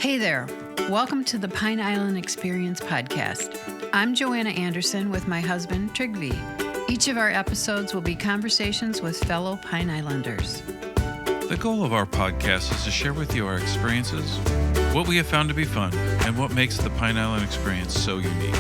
Hey there. Welcome to the Pine Island Experience podcast. I'm Joanna Anderson with my husband, Trygve. Each of our episodes will be conversations with fellow Pine Islanders. The goal of our podcast is to share with you our experiences, what we have found to be fun, and what makes the Pine Island experience so unique.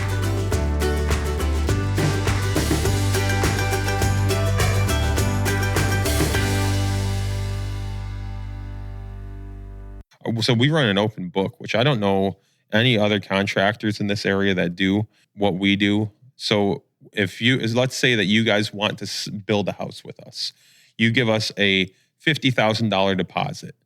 So we run an open book, which I don't know any other contractors in this area that do what we do. So let's say that you guys want to build a house with us. You give us a $50,000 deposit.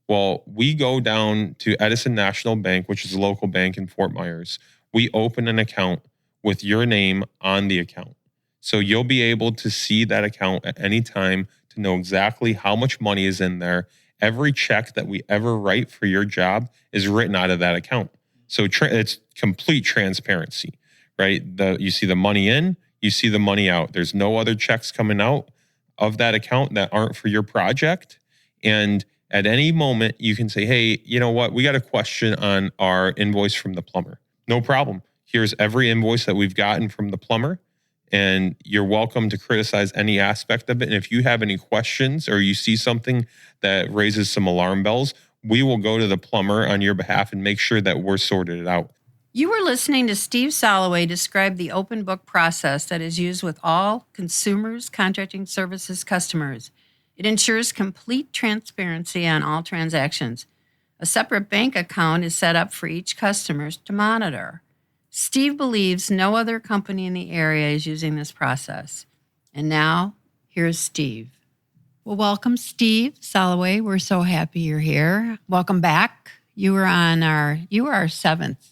Well, we go down to Edison National Bank, which is a local bank in Fort Myers. We open an account with your name on the account. So you'll be able to see that account at any time to know exactly how much money is in there. Every check that we ever write for your job is written out of that account. So it's complete transparency, right? You see the money in, you see the money out. There's no other checks coming out of that account that aren't for your project. And at any moment, you can say, hey, you know what? We got a question on our invoice from the plumber. No problem. Here's every invoice that we've gotten from the plumber. And you're welcome to criticize any aspect of it. And if you have any questions or you see something that raises some alarm bells, we will go to the plumber on your behalf and make sure that we're sorted it out. You were listening to Steve Soloway describe the open book process that is used with all consumers, contracting services customers. It ensures complete transparency on all transactions. A separate bank account is set up for each customer to monitor. Steve believes no other company in the area is using this process. And now, here's Steve. Well, welcome, Steve Soloway. We're so happy you're here. Welcome back. You were our seventh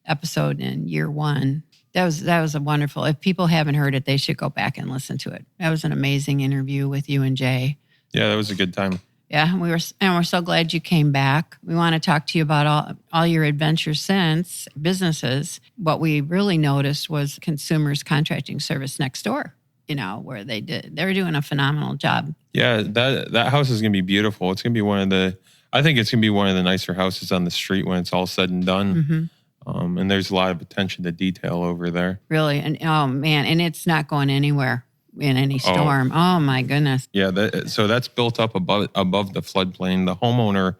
episode in year one. That was a wonderful. If people haven't heard it, they should go back and listen to it. That was an amazing interview with you and Jay. Yeah, that was a good time. Yeah, we're so glad you came back. We want to talk to you about all your adventures since businesses. What we really noticed was consumers contracting service next door, where they were doing a phenomenal job. Yeah, that house is going to be beautiful. It's going to be I think it's going to be one of the nicer houses on the street when it's all said and done. Mm-hmm. And there's a lot of attention to detail over there. Really, and oh man, and it's not going anywhere. In any storm. Oh my goodness. Yeah. So that's built up above the floodplain. The homeowner,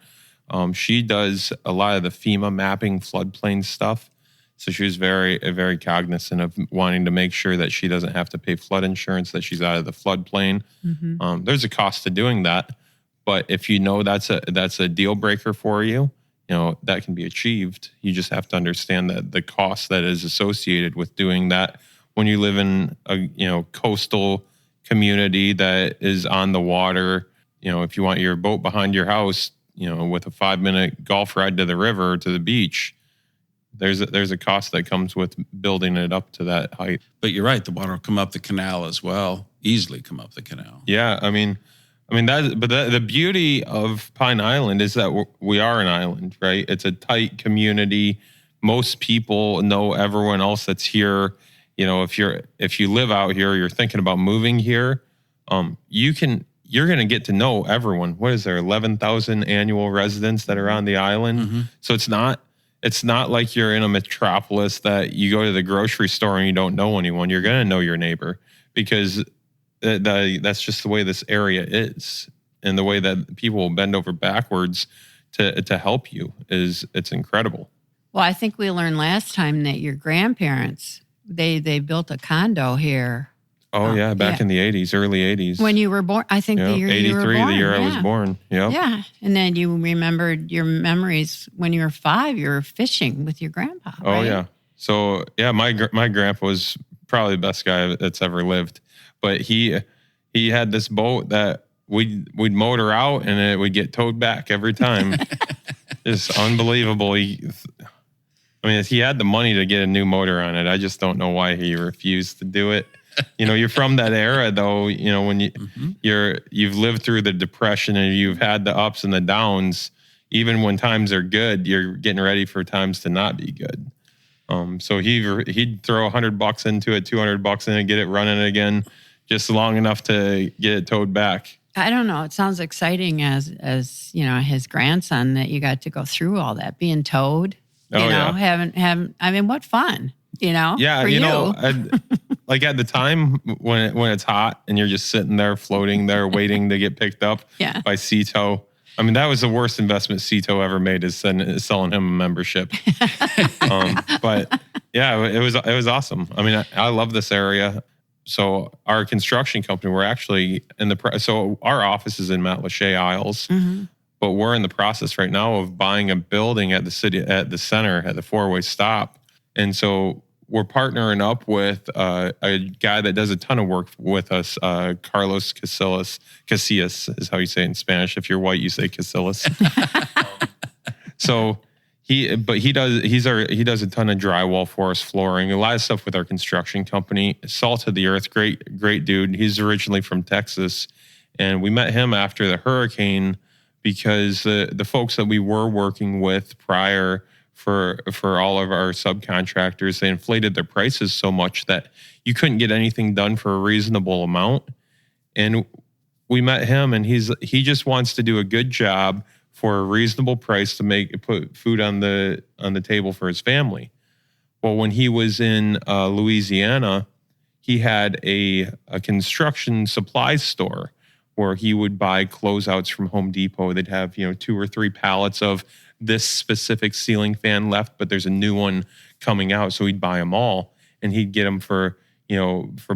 she does a lot of the FEMA mapping floodplain stuff. So she was very, very cognizant of wanting to make sure that she doesn't have to pay flood insurance, that she's out of the floodplain. Mm-hmm. There's a cost to doing that. But if you know that's a deal breaker for you, that can be achieved. You just have to understand that the cost that is associated with doing that when you live in a coastal community that is on the water, if you want your boat behind your house, with a 5-minute golf ride to the river or to the beach, there's a cost that comes with building it up to that height. But you're right, the water will come up the canal as well, easily come up the canal. Yeah, the beauty of Pine Island is that we are an island, right? It's a tight community. Most people know everyone else that's here. If you live out here, you're thinking about moving here, you're going to get to know everyone. What is there, 11,000 annual residents that are on the island? Mm-hmm. So it's not like you're in a metropolis that you go to the grocery store and you don't know anyone. You're going to know your neighbor because that's just the way this area is, and the way that people will bend over backwards to help you it's incredible. Well, I think we learned last time that your grandparents, they built a condo here. Oh, yeah, back in the 80s, early 80s. When you were born, I think the year you were born. 83, the year I was born. Yep. Yeah, and then you remembered your memories when you were 5. You were fishing with your grandpa, right? Oh, yeah. So, yeah, my grandpa was probably the best guy that's ever lived. But he had this boat that we'd motor out and it would get towed back every time. It's unbelievable. He had the money to get a new motor on it. I just don't know why he refused to do it. You're from that era, though. When you've lived through the Depression and you've had the ups and the downs. Even when times are good, you're getting ready for times to not be good. So he'd throw $100 into it, $200 in it, get it running again, just long enough to get it towed back. I don't know. It sounds exciting as his grandson that you got to go through all that, being towed. Having. I mean, what fun, Yeah, for you. Like at the time when it's hot and you're just sitting there floating there waiting to get picked up by Cito. I mean, that was the worst investment Cito ever made is selling him a membership. But yeah, it was awesome. I mean, I love this area. So our construction company, we're actually so our office is in Matlacha Isles, but we're in the process right now of buying a building at the center at the 4-way stop. And so we're partnering up with a guy that does a ton of work with us, Carlos Casillas is how you say it in Spanish. If you're white, you say Casillas. So he does a ton of drywall for us, flooring, a lot of stuff with our construction company. Salt of the earth, great dude. He's originally from Texas, and we met him after the hurricane because the folks that we were working with prior for all of our subcontractors, they inflated their prices so much that you couldn't get anything done for a reasonable amount. And we met him, and he just wants to do a good job for a reasonable price to put food on the table for his family. Well, when he was in Louisiana, he had a construction supply store where he would buy closeouts from Home Depot. They'd have 2 or 3 pallets of this specific ceiling fan left, but there's a new one coming out, so he'd buy them all, and he'd get them for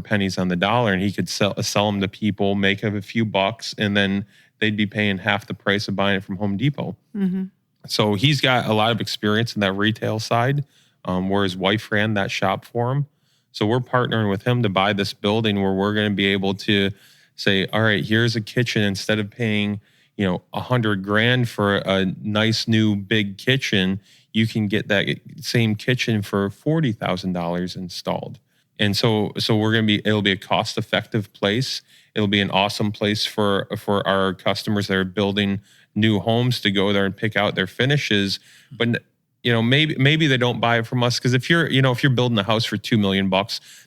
pennies on the dollar, and he could sell them to people, make a few bucks, and then they'd be paying half the price of buying it from Home Depot. Mm-hmm. So he's got a lot of experience in that retail side, where his wife ran that shop for him. So we're partnering with him to buy this building where we're going to be able to say, all right, here's a kitchen. Instead of paying, $100,000 for a nice new big kitchen, you can get that same kitchen for $40,000 installed. And so it'll be a cost-effective place. It'll be an awesome place for our customers that are building new homes to go there and pick out their finishes. But maybe they don't buy it from us because if you're building a house for $2 million,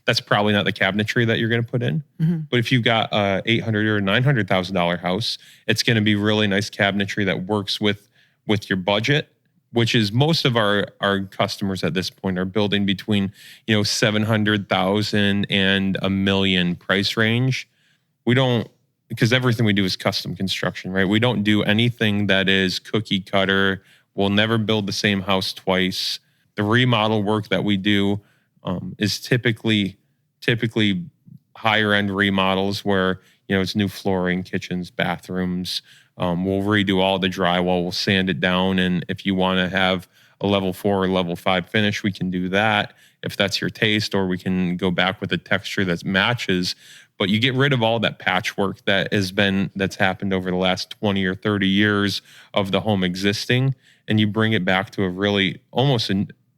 that's probably not the cabinetry that you're going to put in. Mm-hmm. But if you've got a $800,000 or $900,000 house, it's going to be really nice cabinetry that works with your budget, which is most of our customers at this point are building between $700,000 and $1 million price range. We don't, because everything we do is custom construction, right? We don't do anything that is cookie cutter. We'll never build the same house twice. The remodel work that we do is typically higher end remodels where it's new flooring, kitchens, bathrooms. We'll redo all the drywall. We'll sand it down, and if you want to have a level 4 or level 5 finish, we can do that if that's your taste, or we can go back with a texture that matches. But you get rid of all that patchwork that's happened over the last 20 or 30 years of the home existing, and you bring it back to a really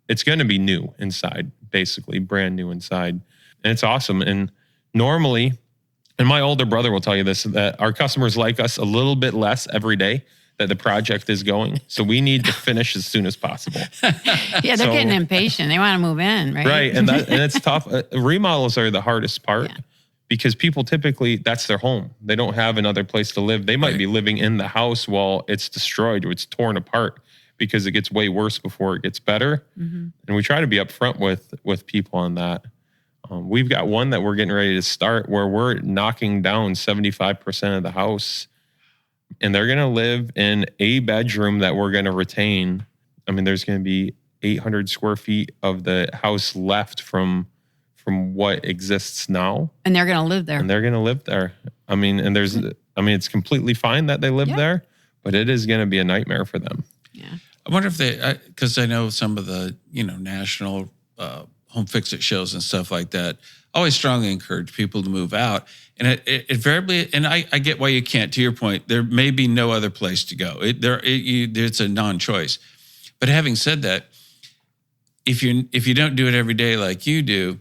it's going to be new inside, basically brand new inside. And it's awesome. And normally, and my older brother will tell you this, that our customers like us a little bit less every day that the project is going. So we need to finish as soon as possible. Yeah, they're getting impatient. They want to move in, right? Right. And it's tough. Remodels are the hardest part. Yeah. Because people typically, that's their home. They don't have another place to live. They might be living in the house while it's destroyed or it's torn apart because it gets way worse before it gets better. Mm-hmm. And we try to be upfront with people on that. We've got one that we're getting ready to start where we're knocking down 75% of the house. And they're going to live in a bedroom that we're going to retain. I mean, there's going to be 800 square feet of the house left from what exists now. And they're going to live there. I mean, it's completely fine that they live there, but it is going to be a nightmare for them. Yeah. I wonder if because I know some of the, national home fix-it shows and stuff like that always strongly encourage people to move out. And it invariably, and I get why you can't, to your point, there may be no other place to go. It's a non-choice. But having said that, if you don't do it every day like you do,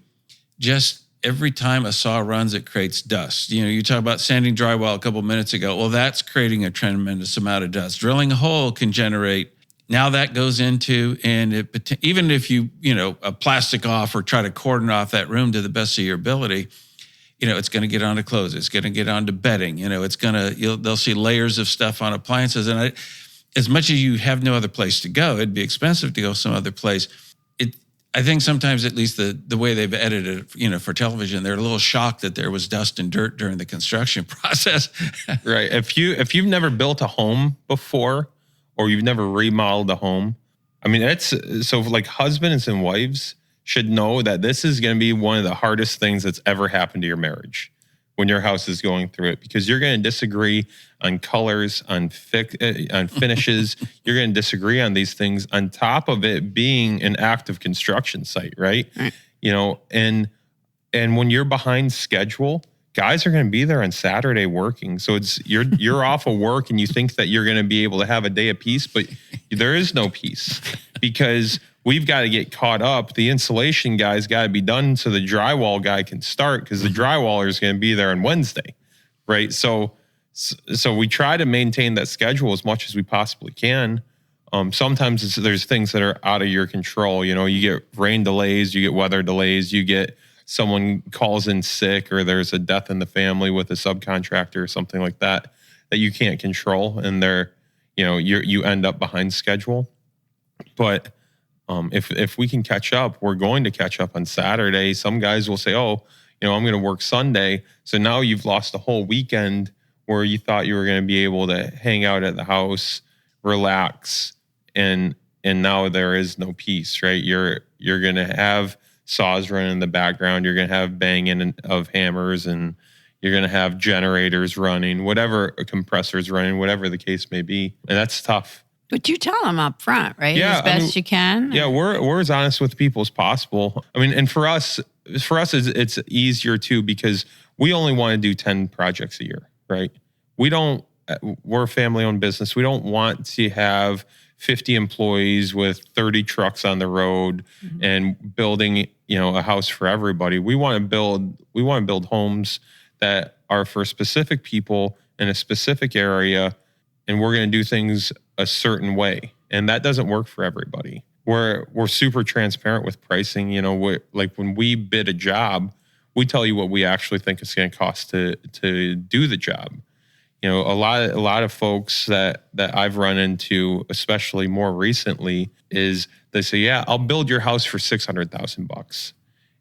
just every time a saw runs, it creates dust. You talk about sanding drywall a couple minutes ago. Well, that's creating a tremendous amount of dust. Drilling a hole can generate. Now that goes into, and even if you a plastic off or try to cordon off that room to the best of your ability, it's going to get onto clothes. It's going to get onto bedding. They'll see layers of stuff on appliances. And as much as you have no other place to go, it'd be expensive to go some other place. I think sometimes, at least the way they've edited it, for television, they're a little shocked that there was dust and dirt during the construction process. Right. If you've never built a home before, or you've never remodeled a home, I mean, it's so like husbands and wives should know that this is going to be one of the hardest things that's ever happened to your marriage when your house is going through it, because you're going to disagree on colors, on finishes. You're going to disagree on these things on top of it being an active construction site, right? And when you're behind schedule, guys are going to be there on Saturday working. So you're off of work and you think that you're going to be able to have a day of peace, but there is no peace because we've got to get caught up. The insulation guy's got to be done so the drywall guy can start, because the drywaller is going to be there on Wednesday, right? So we try to maintain that schedule as much as we possibly can. Sometimes there's things that are out of your control. You get rain delays, you get weather delays, you get someone calls in sick, or there's a death in the family with a subcontractor or something like that you can't control, and you end up behind schedule. But if we can catch up, we're going to catch up on Saturday. Some guys will say, I'm going to work Sunday. So now you've lost a whole weekend where you thought you were going to be able to hang out at the house, relax, and now there is no peace, right? You're going to have saws running in the background. You're going to have banging of hammers, and you're going to have generators running, whatever, compressors running, whatever the case may be. And that's tough. But you tell them up front, right? Yeah, As best you can. Yeah, we're as honest with people as possible. I mean, and for us, it's easier too, because we only want to do 10 projects a year, right? We're a family-owned business. We don't want to have 50 employees with 30 trucks on the road and building, a house for everybody. We want to build homes that are for specific people in a specific area, and we're going to do things a certain way. And that doesn't work for everybody. We're super transparent with pricing. Like when we bid a job, we tell you what we actually think it's going to cost to do the job. A lot of folks that I've run into, especially more recently, is they say, "Yeah, I'll build your house for $600,000."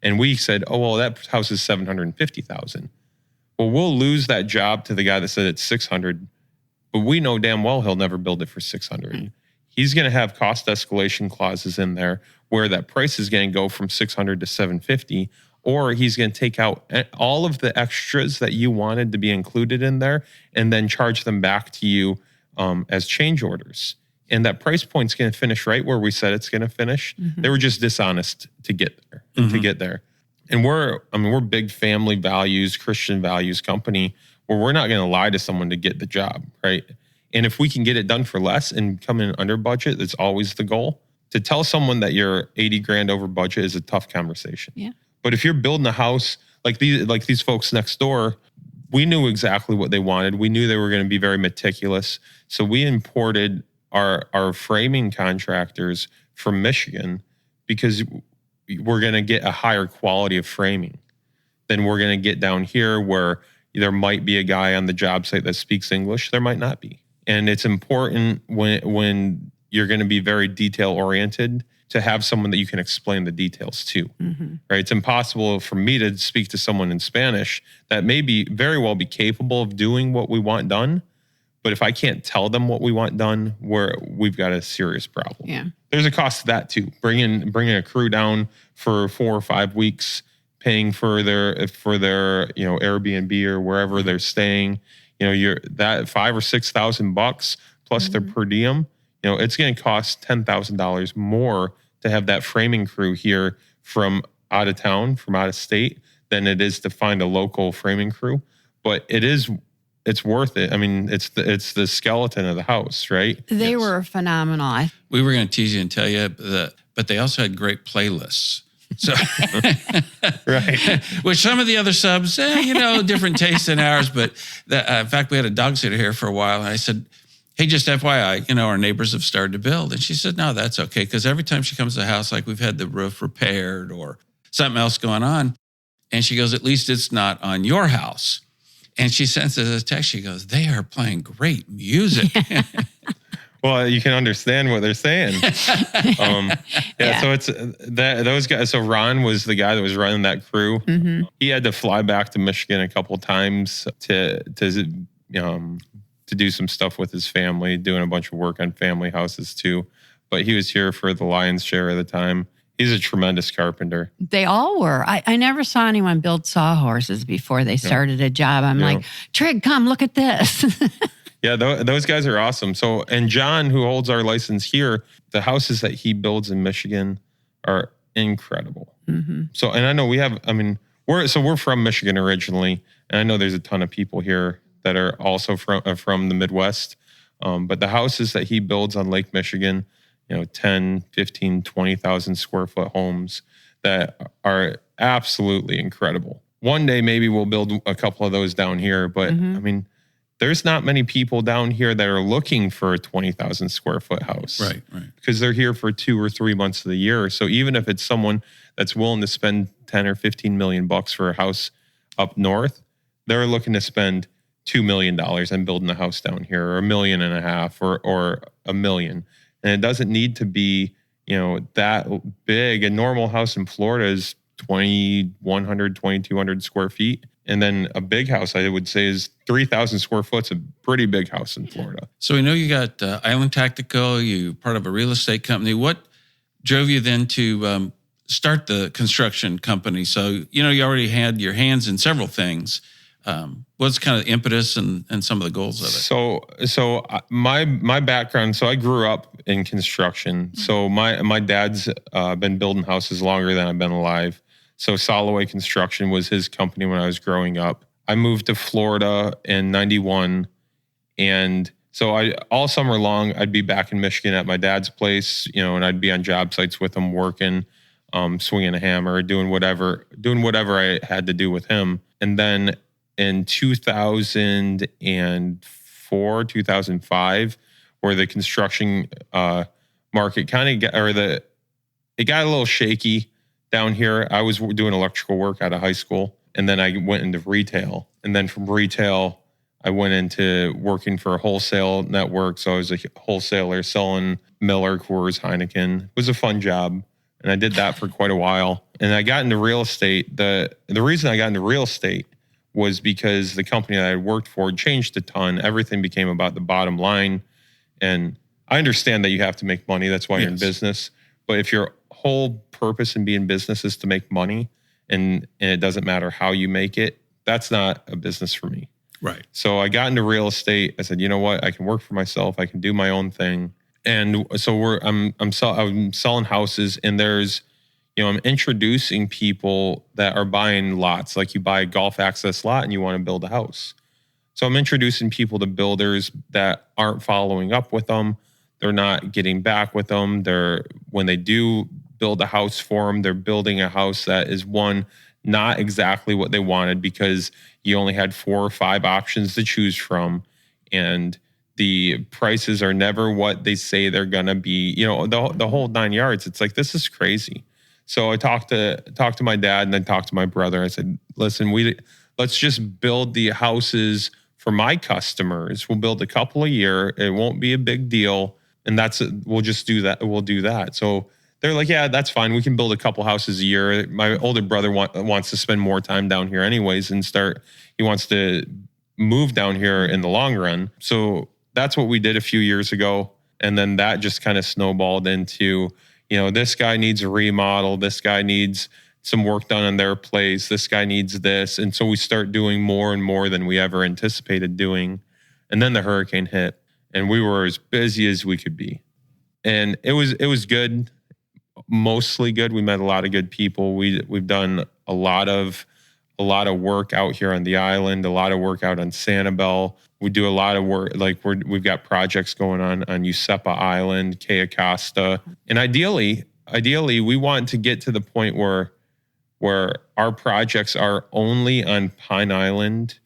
And we said, "Oh, well, that house is $750,000." Well, we'll lose that job to the guy that said it's 600, but we know damn well he'll never build it for 600. He's going to have cost escalation clauses in there where that price is going to go from 600 to 750. Or he's going to take out all of the extras that you wanted to be included in there and then charge them back to you as change orders. And that price point's going to finish right where we said it's going to finish. They were just dishonest to get there. And we're big family values, Christian values company, where we're not going to lie to someone to get the job, right? And if we can get it done for less and come in under budget, that's always the goal. To tell someone that you're 80 grand over budget is a tough conversation. Yeah. But if you're building a house like these folks next door, we knew exactly what they wanted. We knew they were going to be very meticulous. So we imported our framing contractors from Michigan because we're going to get a higher quality of framing than we're going to get down here, where there might be a guy on the job site that speaks English. There might not be. And it's important when you're going to be very detail oriented to have someone that you can explain the details to, right? It's impossible for me to speak to someone in Spanish that may be very well be capable of doing what we want done. But if I can't tell them what we want done, we've got a serious problem. Yeah. There's a cost to that too. Bringing a crew down for 4 or 5 weeks, paying for their Airbnb or wherever they're staying, you're that $5,000 or $6,000 plus their per diem. It's going to cost $10,000 more to have that framing crew here from out of town, from out of state, than it is to find a local framing crew. But it's worth it. I mean, it's the skeleton of the house, right? They were phenomenal. We were going to tease you and tell you but they also had great playlists. So, right. Which some of the other subs, different tastes than ours. But in fact, we had a dog sitter here for a while, and I said, "Hey, just FYI, our neighbors have started to build." And she said, "No, that's okay." Because every time she comes to the house, like we've had the roof repaired or something else going on, And she goes, at least it's not on your house. And she sends us a text. She goes, they are playing great music. Well, you can understand what they're saying. Yeah. So it's those guys. So Ron was the guy that was running that crew. Mm-hmm. He had to fly back to Michigan a couple times to do some stuff with his family, doing a bunch of work on family houses too. But he was here for the lion's share of the time. He's a tremendous carpenter. They all were. I never saw anyone build sawhorses before they started a job. I'm like, Trig, come look at this. Yeah, those guys are awesome. So, and John, who holds our license here, the houses that he builds in Michigan are incredible. Mm-hmm. So, and I know we're from Michigan originally, and I know there's a ton of people here that are also from the Midwest. But the houses that he builds on Lake Michigan, 10, 15, 20,000 square foot homes that are absolutely incredible. One day, maybe we'll build a couple of those down here. But I mean, there's not many people down here that are looking for a 20,000 square foot house. Right. Because they're here for 2 or 3 months of the year. So even if it's someone that's willing to spend 10 or 15 million bucks for a house up north, they're looking to spend $2 million on building a house down here, or $1.5 million, or $1 million. And it doesn't need to be, that big. A normal house in Florida is 2,100, 2,200 square feet. And then a big house, I would say, is 3,000 square foot. It's a pretty big house in Florida. So we know you got Island Tactical, you part of a real estate company. What drove you then to start the construction company? So, you already had your hands in several things. What's kind of the impetus and some of the goals of it? So my background, so I grew up in construction. So my dad's been building houses longer than I've been alive. So Soloway Construction was his company when I was growing up. I moved to Florida in 91. And so all summer long, I'd be back in Michigan at my dad's place, and I'd be on job sites with him working, swinging a hammer, doing whatever I had to do with him. And then in 2004, 2005, where the construction market it got a little shaky down here. I was doing electrical work out of high school, and then I went into retail. And then from retail, I went into working for a wholesale network. So I was a wholesaler selling Miller, Coors, Heineken. It was a fun job, and I did that for quite a while. And I got into real estate. The reason I got into real estate was because the company that I worked for changed a ton. Everything became about the bottom line. And I understand that you have to make money. That's why you're in business. But if your whole purpose in being business is to make money, and it doesn't matter how you make it, that's not a business for me. Right. So I got into real estate. I said, you know what? I can work for myself. I can do my own thing. And so I'm selling houses, and there's, I'm introducing people that are buying lots. Like you buy a golf access lot and you want to build a house. So I'm introducing people to builders that aren't following up with them. They're not getting back with them. When they do build a house for them, they're building a house that is not exactly what they wanted, because you only had 4 or 5 options to choose from. And the prices are never what they say they're going to be, the whole 9 yards. It's like, this is crazy. So I talked to my dad, and then talked to my brother. I said, listen, let's just build the houses for my customers. We'll build a couple a year. It won't be a big deal. And we'll just do that. We'll do that. So they're like, yeah, that's fine. We can build a couple houses a year. My older brother wants to spend more time down here anyways, he wants to move down here in the long run. So that's what we did a few years ago. And then that just kind of snowballed into, this guy needs a remodel. This guy needs some work done on their place. This guy needs this. And so we start doing more and more than we ever anticipated doing. And then the hurricane hit, and we were as busy as we could be. And it was good, mostly good. We met a lot of good people. We've done a lot of work out here on the island, a lot of work out on Sanibel. We do a lot of work, like we've got projects going on Usepa Island, Key Acosta. And ideally, we want to get to the point where our projects are only on Pine Island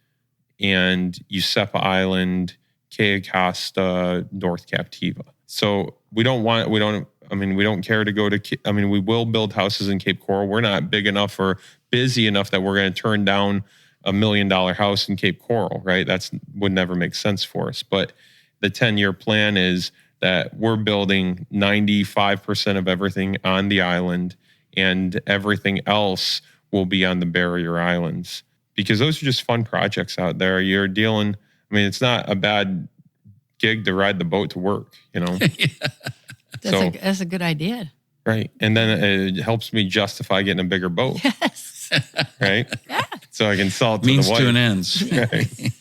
and Usepa Island, Key Acosta, North Captiva. So we don't I mean, we don't care to go to, I mean, we will build houses in Cape Coral. We're not big enough or busy enough that we're going to turn down $1 million house in Cape Coral, right? That's would never make sense for us. But the 10-year plan is that we're building 95% of everything on the island, and everything else will be on the barrier islands, because those are just fun projects out there. You're dealing, I mean, it's not a bad gig to ride the boat to work, you know? That's a good idea. Right. And then it helps me justify getting a bigger boat. Yes. Right. Yeah. So I can sell it to Means the wife. to an ends. Right.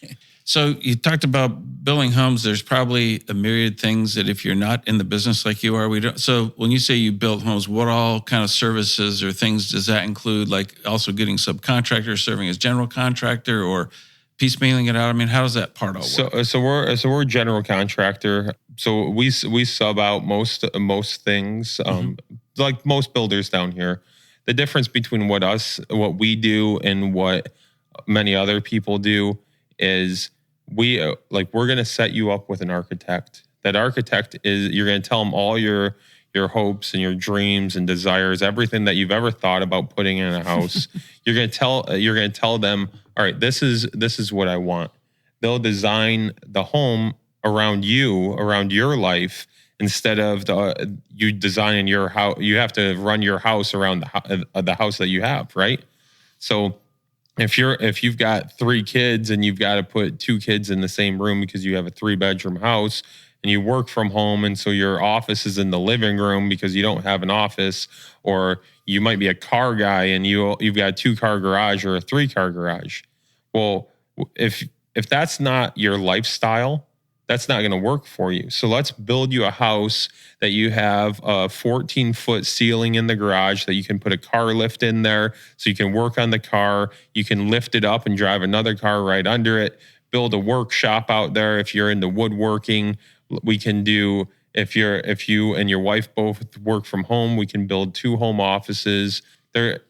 So you talked about building homes. There's probably a myriad things that if you're not in the business like you are, we don't. So when you say you build homes, what all kind of services or things does that include? Like also getting subcontractors, serving as general contractor, or piecemealing it out? I mean, how does that part all work? So we're a general contractor. So we sub out most things, like most builders down here. The difference between what we do and what many other people do is we're going to set you up with an architect. That architect you're going to tell them all your hopes and your dreams and desires, everything that you've ever thought about putting in a house. You're going to tell them, all right, this is what I want. They'll design the home around you, around your life, instead of you designing your house. You have to run your house around the house that you have, right? So if you've got 3 kids and you've got to put 2 kids in the same room because you have a 3-bedroom house, and you work from home, and so your office is in the living room because you don't have an office, or you might be a car guy and you've got a 2-car garage or a 3-car garage. Well, if that's not your lifestyle, that's not going to work for you. So let's build you a house that you have a 14-foot ceiling in the garage, that you can put a car lift in there so you can work on the car. You can lift it up and drive another car right under it. Build a workshop out there if you're into woodworking. We can do, if you and your wife both work from home, we can build 2 home offices. There,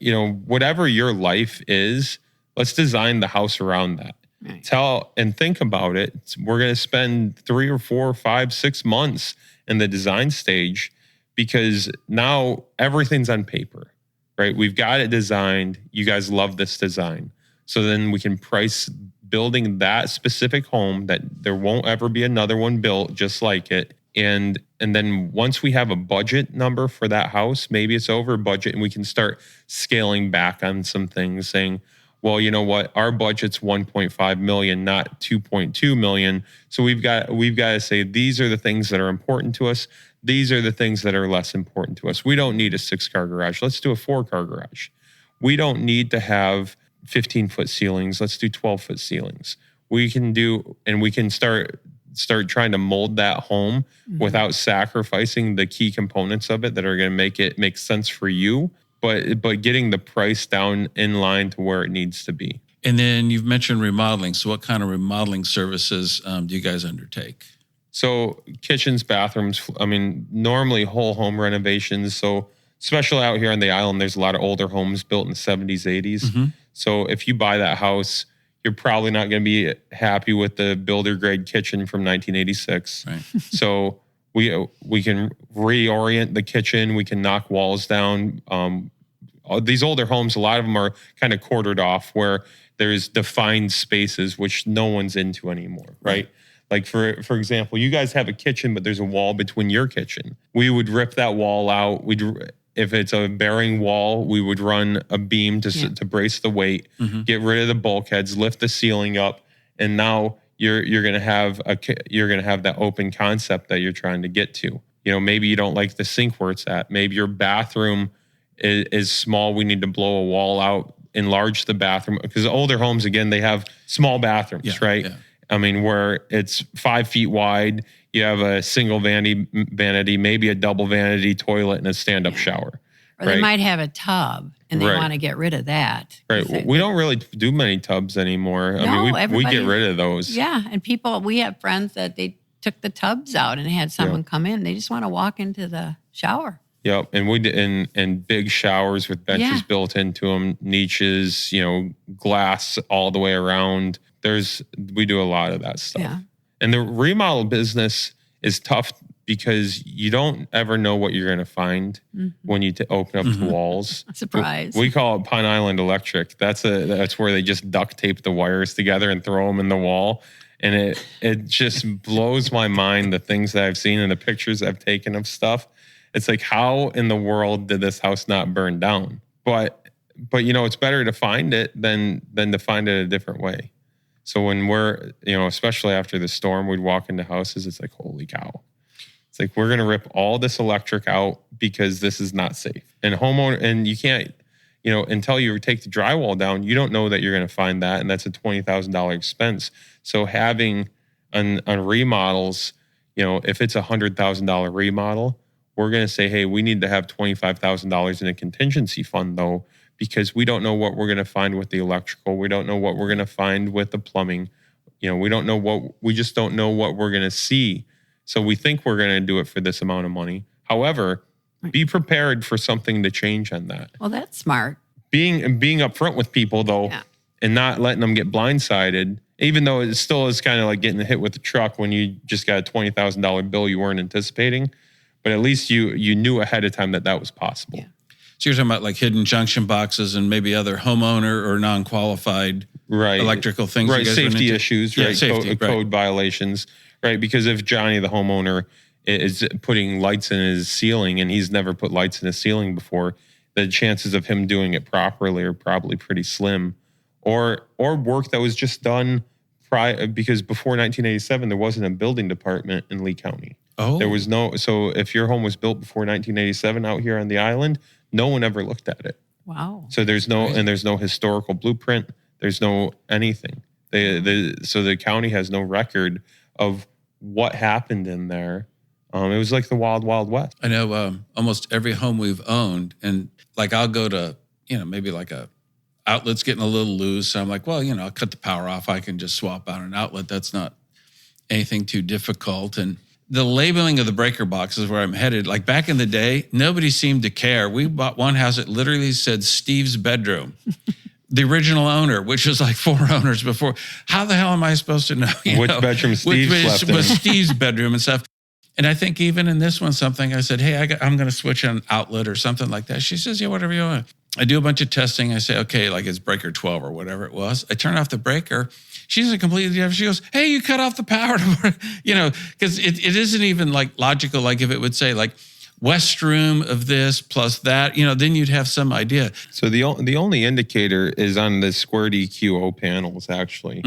whatever your life is, let's design the house around that. Right. And think about it. We're going to spend 3 or 4 or 5, 6 months in the design stage, because now everything's on paper, right? We've got it designed. You guys love this design. So then we can price building that specific home, that there won't ever be another one built just like it. And then once we have a budget number for that house, maybe it's over budget, and we can start scaling back on some things, saying, well, you know what? Our budget's 1.5 million, not 2.2 million. So we've got to say, these are the things that are important to us. These are the things that are less important to us. We don't need a 6-car garage. Let's do a 4-car garage. We don't need to have 15-foot ceilings. Let's do 12-foot ceilings. We can start trying to mold that home without sacrificing the key components of it that are going to make it make sense for you, but getting the price down in line to where it needs to be. And then you've mentioned remodeling. So what kind of remodeling services do you guys undertake? So kitchens, bathrooms, I mean, normally whole home renovations. So especially out here on the island, there's a lot of older homes built in the 70s, 80s. Mm-hmm. So if you buy that house, you're probably not going to be happy with the builder grade kitchen from 1986. Right. So we can reorient the kitchen. We can knock walls down. These older homes, a lot of them are kind of quartered off, where there's defined spaces, which no one's into anymore, right? Like for example, you guys have a kitchen, but there's a wall between your kitchen. We would rip that wall out. If it's a bearing wall, we would run a beam to brace the weight, get rid of the bulkheads, lift the ceiling up, and now you're going to have that open concept that you're trying to get to. Maybe you don't like the sink where it's at. Maybe your bathroom is small. We need to blow a wall out, enlarge the bathroom, because older homes, again, they have small bathrooms, right? Yeah. I mean, where it's 5 feet wide, you have a single vanity, maybe a double vanity toilet and a stand-up shower. Or they might have a tub and they want to get rid of that. Right. We don't really do many tubs anymore. We get rid of those. Yeah. And we have friends that they took the tubs out and had someone come in. They just want to walk into the shower. Yep. And we did in big showers with benches built into them, niches, glass all the way around. We do a lot of that stuff. Yeah. And the remodel business is tough because you don't ever know what you're going to find when you open up the walls. Surprise. We call it Pine Island Electric. That's where they just duct tape the wires together and throw them in the wall. And it just blows my mind, the things that I've seen and the pictures I've taken of stuff. It's like, how in the world did this house not burn down? But it's better to find it than to find it a different way. So when we're, especially after the storm, we'd walk into houses, it's like, holy cow. It's like, we're going to rip all this electric out because this is not safe. And you can't, until you take the drywall down, you don't know that you're going to find that. And that's a $20,000 expense. So having on remodels, if it's $100,000 remodel, we're going to say, hey, we need to have $25,000 in a contingency fund, though, because we don't know what we're going to find with the electrical. We don't know what we're going to find with the plumbing. We just don't know what we're going to see. So we think we're going to do it for this amount of money. However, be prepared for something to change on that. Well, that's smart. Being upfront with people, though, and not letting them get blindsided, even though it still is kind of like getting hit with the truck when you just got a $20,000 bill you weren't anticipating. But at least you knew ahead of time that was possible. Yeah. So you're talking about like hidden junction boxes and maybe other homeowner or non-qualified electrical things. Right, safety issues, yeah, right, safety, code violations, right? Because if Johnny, the homeowner, is putting lights in his ceiling and he's never put lights in his ceiling before, the chances of him doing it properly are probably pretty slim. Or work that was just done because before 1987, there wasn't a building department in Lee County. Oh. There was no, so if your home was built before 1987 out here on the island, no one ever looked at it. Wow. So there's no historical blueprint. There's no anything. So the county has no record of what happened in there. It was like the wild, wild west. I know almost every home we've owned, and like I'll go to, maybe like a outlet's getting a little loose. So I'm like, well, I'll cut the power off. I can just swap out an outlet. That's not anything too difficult. And the labeling of the breaker box is where I'm headed. Like back in the day, nobody seemed to care. We bought one house that literally said Steve's bedroom. The original owner, which was like 4 owners before. How the hell am I supposed to know? Which bedroom Steve slept in? Was Steve's bedroom and stuff. And I think even in this one, I said, hey, I'm going to switch an outlet or something like that. She says, yeah, whatever you want. I do a bunch of testing. I say, okay, like it's breaker 12 or whatever it was. I turn off the breaker. She's a completely different. She goes, hey, you cut off the power. Because it isn't even like logical. Like if it would say like west room of this plus that, then you'd have some idea. So the only indicator is on the squared EQO panels, actually.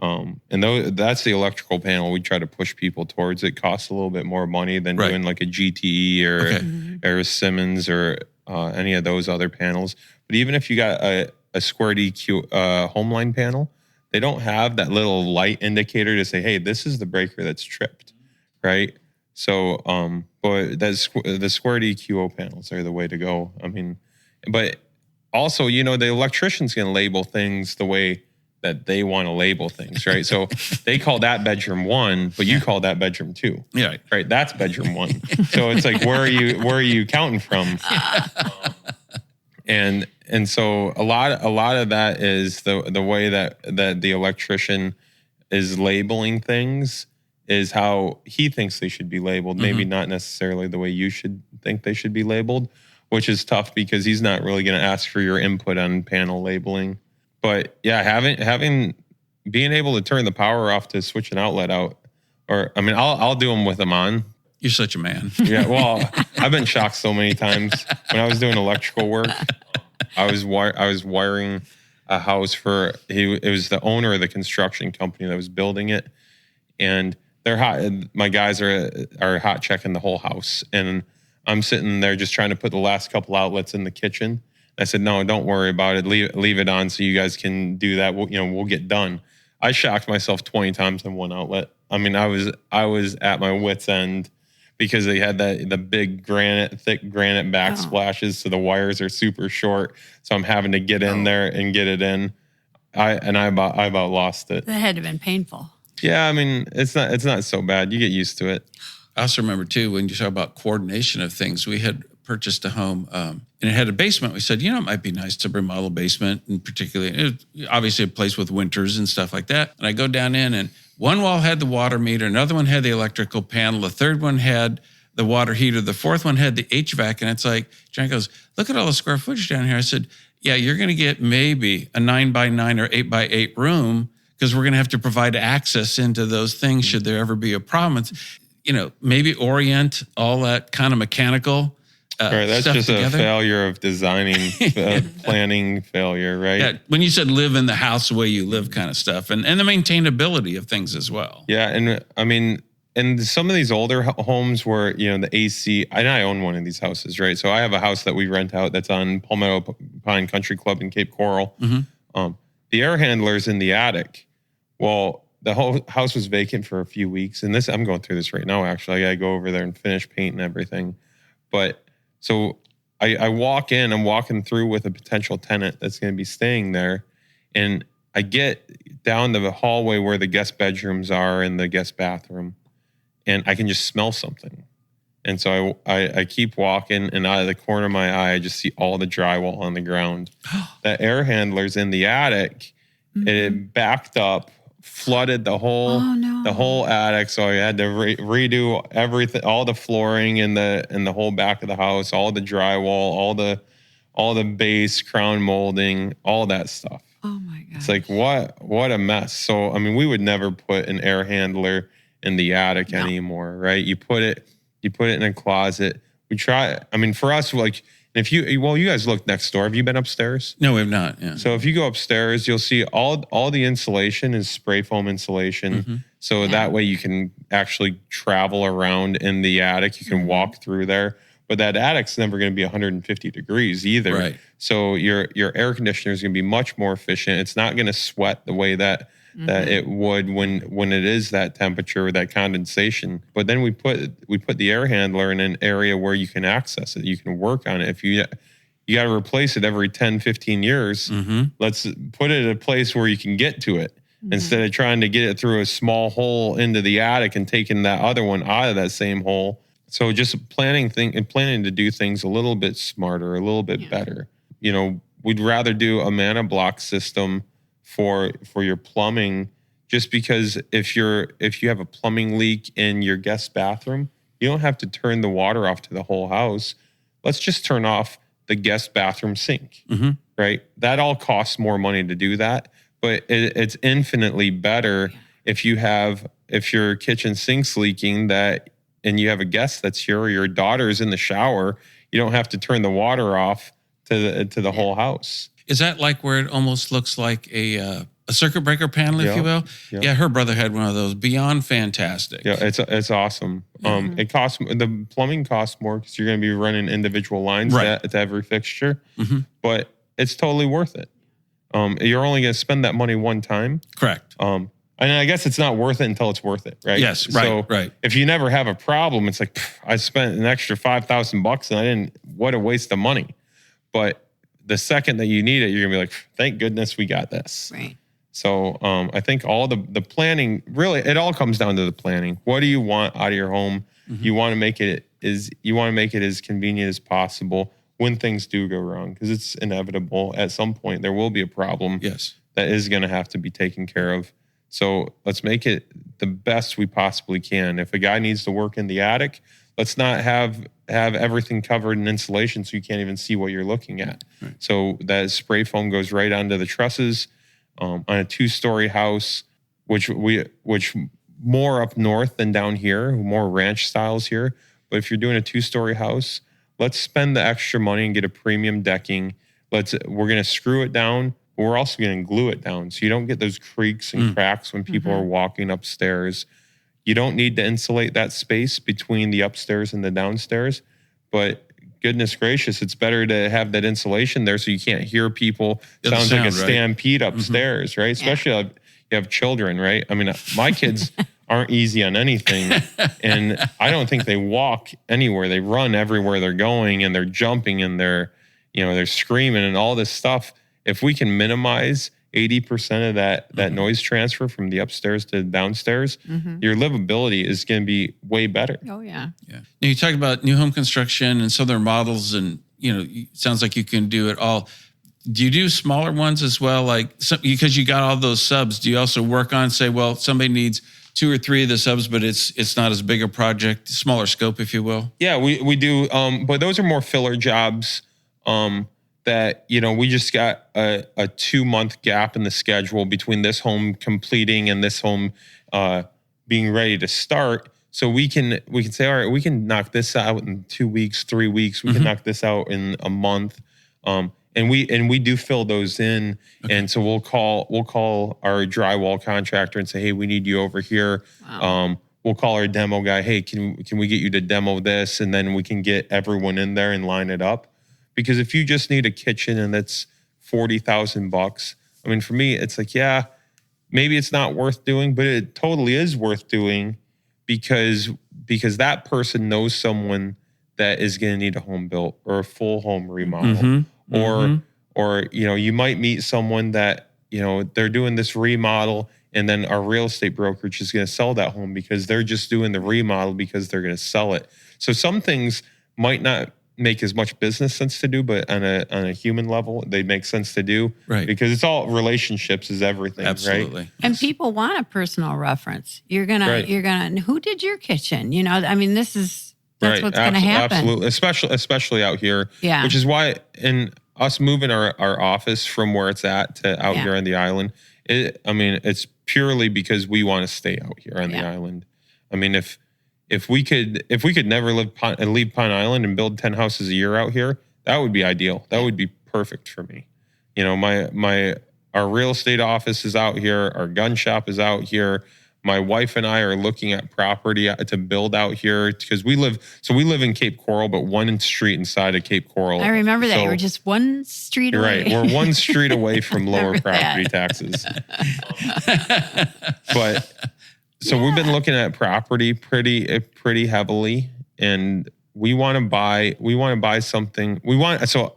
And that's the electrical panel we try to push people towards. It costs a little bit more money than doing like a GTE or a Simmons or any of those other panels. But even if you got a squared EQ homeline panel, they don't have that little light indicator to say, hey, this is the breaker that's tripped, right? So, but the squared EQO panels are the way to go. I mean, but also, the electrician's going to label things the way that they want to label things, right? So they call that bedroom 1, but you call that bedroom 2. Yeah. Right. That's bedroom 1. So it's like, where are you counting from? And so a lot of that is the way that the electrician is labeling things is how he thinks they should be labeled. Maybe not necessarily the way you should think they should be labeled, which is tough because he's not really going to ask for your input on panel labeling. But yeah, being able to turn the power off to switch an outlet out, I'll do them with them on. You're such a man. Yeah, well, I've been shocked so many times when I was doing electrical work. I was wiring a house it was the owner of the construction company that was building it, and they're hot. My guys are hot checking the whole house, and I'm sitting there just trying to put the last couple outlets in the kitchen. I said, no, don't worry about it. Leave it on so you guys can do that. We'll get done. I shocked myself 20 times on one outlet. I mean, I was at my wit's end because they had the big thick granite backsplashes, so the wires are super short. So I'm having to get in there and get it in. I about lost it. That had to have been painful. Yeah, I mean, it's not so bad. You get used to it. I also remember too, when you talk about coordination of things, we had purchased a home and it had a basement. We said, it might be nice to remodel a basement, and particularly, obviously a place with winters and stuff like that. And I go down in and One wall had the water meter, another one had the electrical panel, the third one had the water heater, the fourth one had the HVAC. And it's like, John goes, look at all the square footage down here. I said, yeah, you're going to get maybe a 9x9 or 8x8 room because we're going to have to provide access into those things should there ever be a problem. It's, maybe orient all that kind of mechanical right, that's stuff just together. A failure of designing, planning failure, right? Yeah, when you said live in the house the way you live kind of stuff, and the maintainability of things as well. Yeah, and I mean, and some of these older homes where, the AC, and I own one of these houses, right? So I have a house that we rent out that's on Palmetto Pine Country Club in Cape Coral. Mm-hmm. The air handler's in the attic. Well, the whole house was vacant for a few weeks. And I'm going through this right now, actually. I got to go over there and finish painting everything. But so I walk in, I'm walking through with a potential tenant that's going to be staying there. And I get down to the hallway where the guest bedrooms are and the guest bathroom, and I can just smell something. And so I keep walking, and out of the corner of my eye, I just see all the drywall on the ground. That air handler's in the attic. Mm-hmm. It backed up, flooded the whole attic. So I had to redo everything, all the flooring in the whole back of the house, all the drywall, all the base, crown molding, all that stuff. Oh my gosh. It's like what a mess. So I mean, we would never put an air handler in the attic anymore, right? You put it in a closet. We try. I mean, for us, like, if you guys look next door. Have you been upstairs? No, we have not. Yeah. So if you go upstairs, you'll see all the insulation is spray foam insulation. Mm-hmm. So that way you can actually travel around in the attic. You can walk through there. But that attic's never going to be 150 degrees either. Right. So your air conditioner is going to be much more efficient. It's not going to sweat the way that it would when it is that temperature, that condensation. But then we put the air handler in an area where you can access it. You can work on it. If you got to replace it every 10, 15 years, let's put it in a place where you can get to it instead of trying to get it through a small hole into the attic and taking that other one out of that same hole. So just planning to do things a little bit smarter, a little bit better. We'd rather do a mana block system for your plumbing, just because if you have a plumbing leak in your guest bathroom, you don't have to turn the water off to the whole house. Let's just turn off the guest bathroom sink, right? That all costs more money to do that, but it's infinitely better if your kitchen sink's leaking and you have a guest that's here, or your daughter's in the shower, you don't have to turn the water off to the whole house. Is that like where it almost looks like a circuit breaker panel, if you will? Yeah, her brother had one of those. Beyond fantastic. Yeah, it's awesome. The plumbing costs more because you're going to be running individual lines to every fixture, but it's totally worth it. You're only going to spend that money one time. Correct. And I guess it's not worth it until it's worth it, right? Yes, right, right. If you never have a problem, it's like, I spent an extra $5,000 and what a waste of money. But the second that you need it, you're going to be like, thank goodness we got this. Right. So I think all the planning, really, it all comes down to the planning. What do you want out of your home? You want to make it as convenient as possible when things do go wrong, because it's inevitable. At some point, there will be a problem that is going to have to be taken care of. So let's make it the best we possibly can. If a guy needs to work in the attic, let's not have everything covered in insulation so you can't even see what you're looking at. Right. So that spray foam goes right onto the trusses. On a 2-story house, which more up north than down here, more ranch styles here. But if you're doing a 2-story house, let's spend the extra money and get a premium decking. We're going to screw it down, but we're also going to glue it down so you don't get those creaks and cracks when people are walking upstairs. You don't need to insulate that space between the upstairs and the downstairs, but goodness gracious, it's better to have that insulation there so you can't hear people. Sounds like a stampede upstairs, right? Especially if you have children, right? I mean, my kids aren't easy on anything, and I don't think they walk anywhere. They run everywhere they're going, and they're jumping, and they're screaming and all this stuff. If we can minimize 80% of that noise transfer from the upstairs to the downstairs, your livability is going to be way better. Oh, yeah. Yeah. Now, you talk about new home construction and southern models, and, it sounds like you can do it all. Do you do smaller ones as well? Like because you got all those subs, do you also work on, say, well, somebody needs 2 or 3 of the subs, but it's not as big a project, smaller scope, if you will? Yeah, we do. But those are more filler jobs that, we just got a 2-month gap in the schedule between this home completing and this home being ready to start. So we can say, all right, we can knock this out in 2 weeks, 3 weeks. We can knock this out in a month. And we do fill those in. Okay. And so we'll call our drywall contractor and say, hey, we need you over here. Wow. We'll call our demo guy. Hey, can we get you to demo this? And then we can get everyone in there and line it up. Because if you just need a kitchen and that's $40,000, I mean, for me, it's like, yeah, maybe it's not worth doing, but it totally is worth doing because that person knows someone that is going to need a home built or a full home remodel. Or you might meet someone that, they're doing this remodel and then our real estate brokerage is going to sell that home because they're just doing the remodel because they're going to sell it. So some things might not make as much business sense to do, but on a human level, they make sense to do. Right. Because it's all relationships is everything. Absolutely. Right? And people want a personal reference. You're gonna, who did your kitchen? That's what's going to happen. Absolutely. Especially out here. Yeah. Which is why in us moving our office from where it's at to out here on the island, it's purely because we want to stay out here on the island. I mean, if we could never leave Pine Island and build 10 houses a year out here, that would be ideal. That would be perfect for me. Our real estate office is out here. Our gun shop is out here. My wife and I are looking at property to build out here because we live in Cape Coral, but one street inside of Cape Coral. I remember that. You were just one street away. Right. We're one street away from lower property taxes. So we've been looking at property pretty heavily, and we want to buy something. So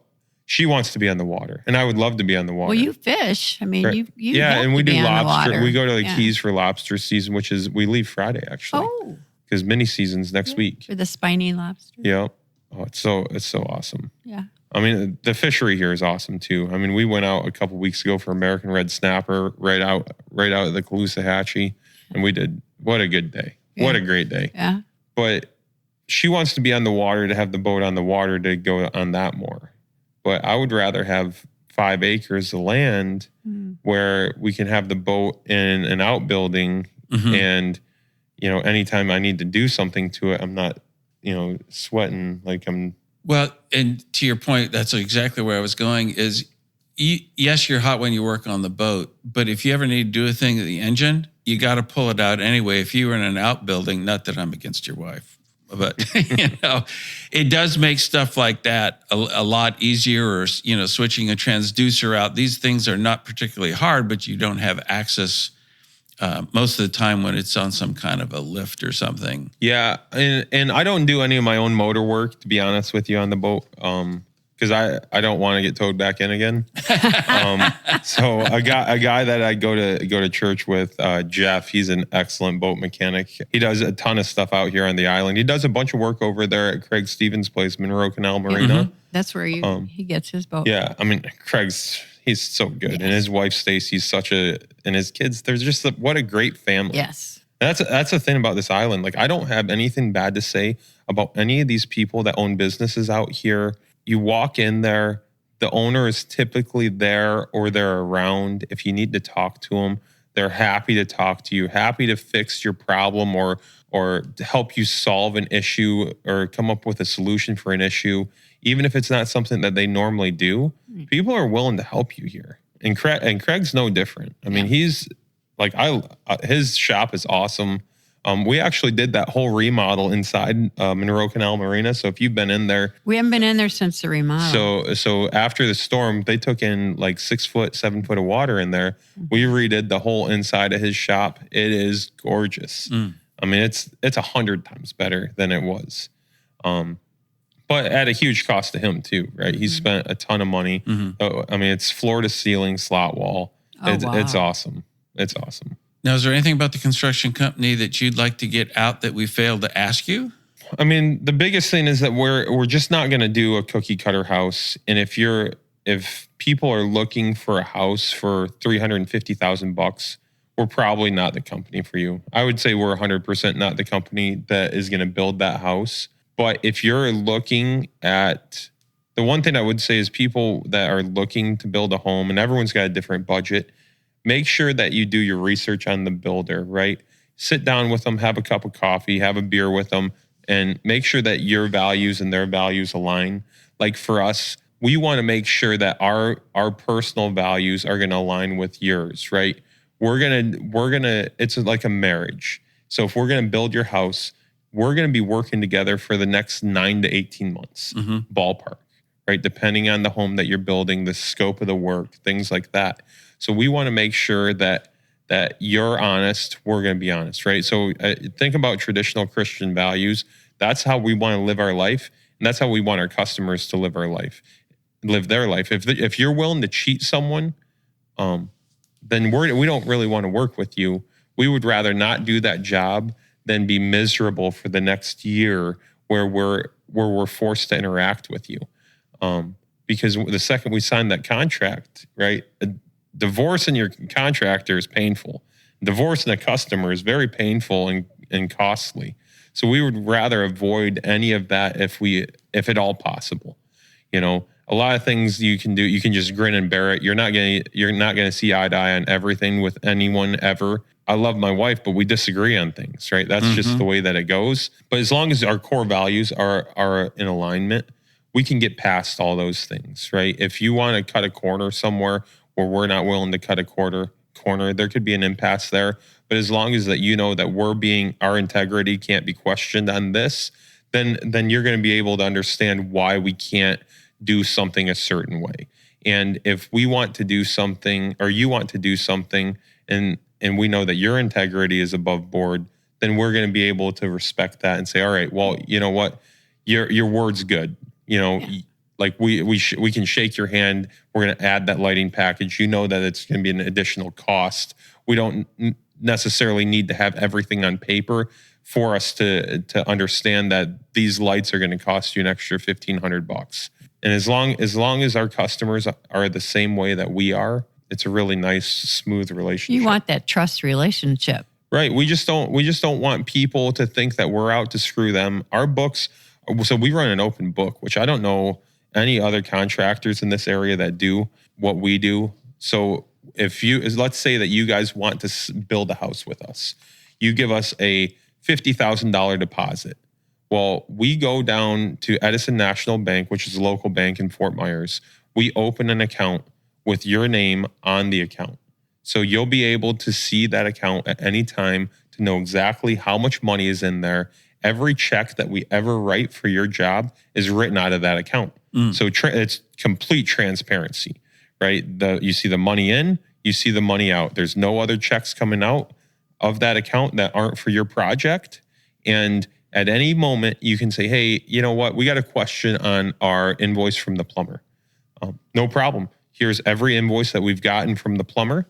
she wants to be on the water, and I would love to be on the water. Well, you fish. I mean, right. you have and we to do be lobster. We go to the Keys for lobster season, which is we leave Friday actually. Oh, because mini season's next week for the spiny lobster. Yeah. Oh, it's so awesome. Yeah. I mean, the fishery here is awesome too. I mean, we went out a couple weeks ago for American red snapper right out of the Caloosahatchee, and we did. What a good day. Yeah. What a great day. Yeah. But she wants to be on the water, to have the boat on the water, to go on that more. But I would rather have 5 acres of land where we can have the boat in an outbuilding and, anytime I need to do something to it, I'm not, sweating like I'm. Well, and to your point, that's exactly where I was going is, yes, you're hot when you work on the boat, but if you ever need to do a thing to the engine, you got to pull it out anyway. If you were in an outbuilding, not that I'm against your wife, but it does make stuff like that a lot easier. Or switching a transducer out. These things are not particularly hard, but you don't have access most of the time when it's on some kind of a lift or something. Yeah, and I don't do any of my own motor work, to be honest with you, on the boat. Because I don't want to get towed back in again. So a guy that I go to church with, Jeff, he's an excellent boat mechanic. He does a ton of stuff out here on the island. He does a bunch of work over there at Craig Stevens' place, Monroe Canal Marina. That's where he gets his boat. Yeah, I mean, he's so good. Yes. And his wife, Stacy's and his kids, there's just what a great family. Yes. That's the thing about this island. Like, I don't have anything bad to say about any of these people that own businesses out here. You walk in there, the owner is typically there or they're around. If you need to talk to them, they're happy to talk to you, happy to fix your problem or to help you solve an issue or come up with a solution for an issue. Even if it's not something that they normally do, people are willing to help you here. And Craig's no different. I mean, he's like, his shop is awesome. We actually did that whole remodel inside Monroe Canal Marina. So if you've been in there, we haven't been in there since the remodel. So after the storm, they took in like 6 foot, 7 foot of water in there. We redid the whole inside of his shop. It is gorgeous. I mean, it's 100 times better than it was. But at a huge cost to him too, right? He spent a ton of money. I mean, it's floor to ceiling slot wall. It's awesome. It's awesome. Now, is there anything about the construction company that you'd like to get out that we failed to ask you? I mean, the biggest thing is that we're just not going to do a cookie cutter house. And if you're if people are looking for a house for $350,000, we're probably not the company for you. I would say we're 100% not the company that is going to build that house. But if you're looking at, the one thing I would say is people that are looking to build a home, and everyone's got a different budget, make sure that you do your research on the builder, right? Sit down with them, have a cup of coffee, have a beer with them, and make sure that your values and their values align. Like for us, we want to make sure that our personal values are going to align with yours, right? We're gonna, it's like a marriage. So if we're going to build your house, we're going to be working together for the next 9 to 18 months, ballpark, right? Depending on the home that you're building, the scope of the work, things like that. So we want to make sure that you're honest, we're going to be honest, right? So think about traditional Christian values. That's how we want to live our life, and that's how we want our customers to live their life. If you're willing to cheat someone, then we don't really want to work with you. We would rather not do that job than be miserable for the next year where we're forced to interact with you. Because the second we sign that contract, right? Divorce in your contractor is painful. Divorce in a customer is very painful and costly. So we would rather avoid any of that if at all possible. You know, a lot of things you can do, you can just grin and bear it. You're not gonna see eye to eye on everything with anyone ever. I love my wife, but we disagree on things, right? That's just the way that it goes. But as long as our core values are in alignment, we can get past all those things, right? If you want to cut a corner somewhere where we're not willing to cut a corner, there could be an impasse there. But as long as that you know that our integrity can't be questioned on this, then you're going to be able to understand why we can't do something a certain way. And if we want to do something, or you want to do something, and we know that your integrity is above board, then we're going to be able to respect that and say, all right, well, you know what, your word's good. You know, like we can shake your hand. We're going to add that lighting package. You know that it's going to be an additional cost. We don't necessarily need to have everything on paper for us to understand that these lights are going to cost you an extra $1,500. And as long as our customers are the same way that we are, it's a really nice, smooth relationship. You want that trust relationship. Right. We just don't want people to think that we're out to screw them. Our books, so we run an open book, which I don't know any other contractors in this area that do what we do. So let's say that you guys want to build a house with us. You give us a $50,000 deposit. Well, we go down to Edison National Bank, which is a local bank in Fort Myers. We open an account with your name on the account. So you'll be able to see that account at any time to know exactly how much money is in there. Every check that we ever write for your job is written out of that account. So it's complete transparency, right? You see the money in, you see the money out. There's no other checks coming out of that account that aren't for your project. And at any moment, you can say, hey, you know what? We got a question on our invoice from the plumber. No problem. Here's every invoice that we've gotten from the plumber,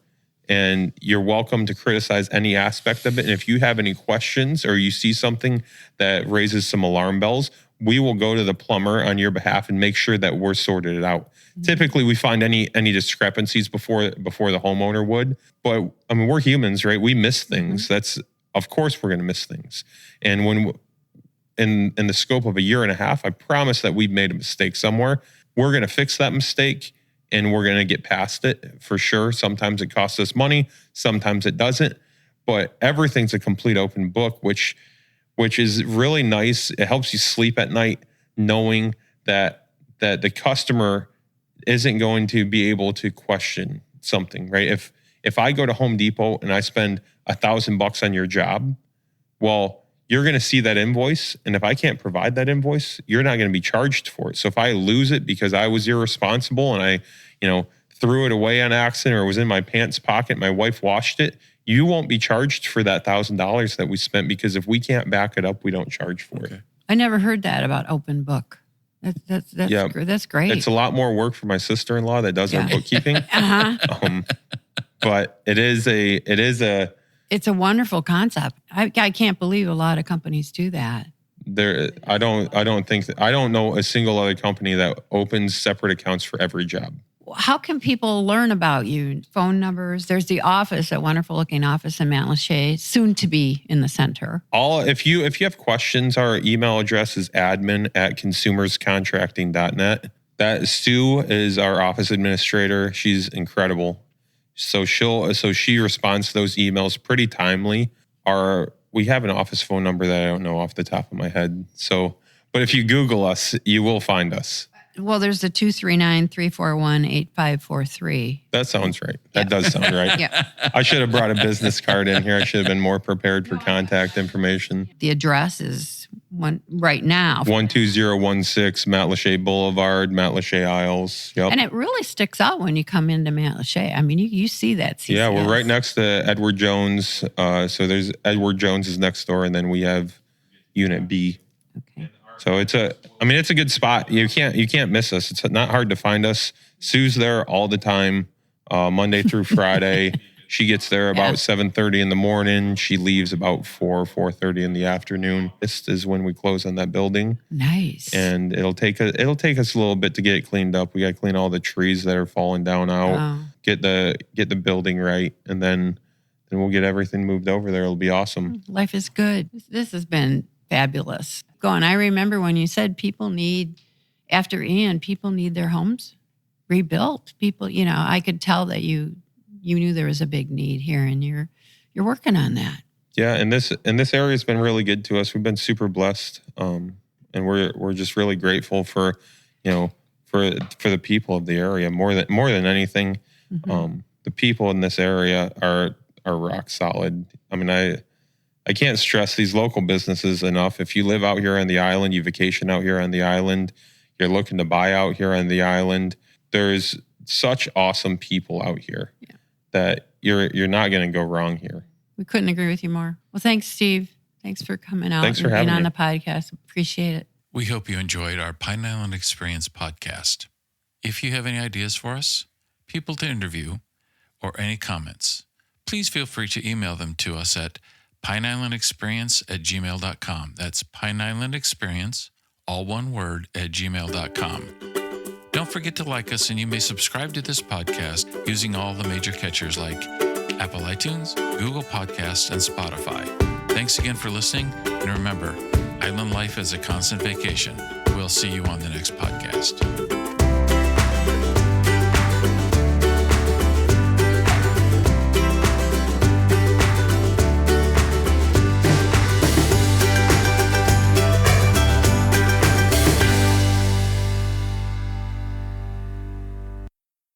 and you're welcome to criticize any aspect of it. And if you have any questions or you see something that raises some alarm bells, we will go to the plumber on your behalf and make sure that we're sorted it out. Typically, we find any discrepancies before the homeowner would. But I mean, we're humans, right? We miss things. Of course we're going to miss things. And when in the scope of a year and a half, I promise that we've made a mistake somewhere. We're going to fix that mistake, and we're going to get past it for sure. Sometimes it costs us money, sometimes it doesn't. But everything's a complete open book, which is really nice. It helps you sleep at night knowing that the customer isn't going to be able to question something, right? If I go to Home Depot and I spend $1,000 on your job, well, you're going to see that invoice. And if I can't provide that invoice, you're not going to be charged for it. So if I lose it because I was irresponsible and I, threw it away on accident or it was in my pants pocket, my wife washed it, you won't be charged for that $1,000 that we spent, because if we can't back it up, we don't charge for it. I never heard that about open book. That's great. It's a lot more work for my sister-in-law that does our bookkeeping. But it's a wonderful concept. I can't believe a lot of companies do that. I don't know a single other company that opens separate accounts for every job. How can people learn about you? Phone numbers. There's the office, a wonderful looking office in Mount Lachey, soon to be in the center. If you have questions, our email address is admin@consumerscontracting.net. That Sue is our office administrator. She's incredible. So she responds to those emails pretty timely. We have an office phone number that I don't know off the top of my head. But if you Google us, you will find us. Well, there's the 239-341-8543. That sounds right. That does sound right. Yeah. I should have brought a business card in here. I should have been more prepared for contact information. The address is right now. 12016 Mount Lachey Boulevard, Mount Lachey Isles. Yep. And it really sticks out when you come into Mount Lachey. I mean, you see that. CCS. Yeah, we're right next to Edward Jones. So there's Edward Jones is next door, and then we have Unit B. Okay. So it's a good spot. You can't miss us. It's not hard to find us. Sue's there all the time, Monday through Friday. She gets there about 7:30 in the morning. She leaves about 4:30 in the afternoon. This is when we close on that building. Nice. And it'll take us a little bit to get it cleaned up. We got to clean all the trees that are falling down out. Get the building right, and then we'll get everything moved over there. It'll be awesome. Life is good. This has been fabulous. I remember when you said after Ian, people need their homes rebuilt. People, I could tell that you knew there was a big need here, and you're working on that. Yeah, and this area has been really good to us. We've been super blessed, and we're just really grateful for the people of the area more than anything. Mm-hmm. The people in this area are rock solid. I mean, I can't stress these local businesses enough. If you live out here on the island, you vacation out here on the island, you're looking to buy out here on the island, there's such awesome people out here that you're not going to go wrong here. We couldn't agree with you more. Well, thanks, Steve. Thanks for coming out Thanks for and being having on the podcast. Appreciate it. We hope you enjoyed our Pine Island Experience podcast. If you have any ideas for us, people to interview, or any comments, please feel free to email them to us at pineislandexperience@gmail.com. That's pineislandexperience, all one word, @gmail.com. Don't forget to like us, and you may subscribe to this podcast using all the major catchers like Apple iTunes, Google Podcasts, and Spotify. Thanks again for listening, and remember, island life is a constant vacation. We'll see you on the next podcast.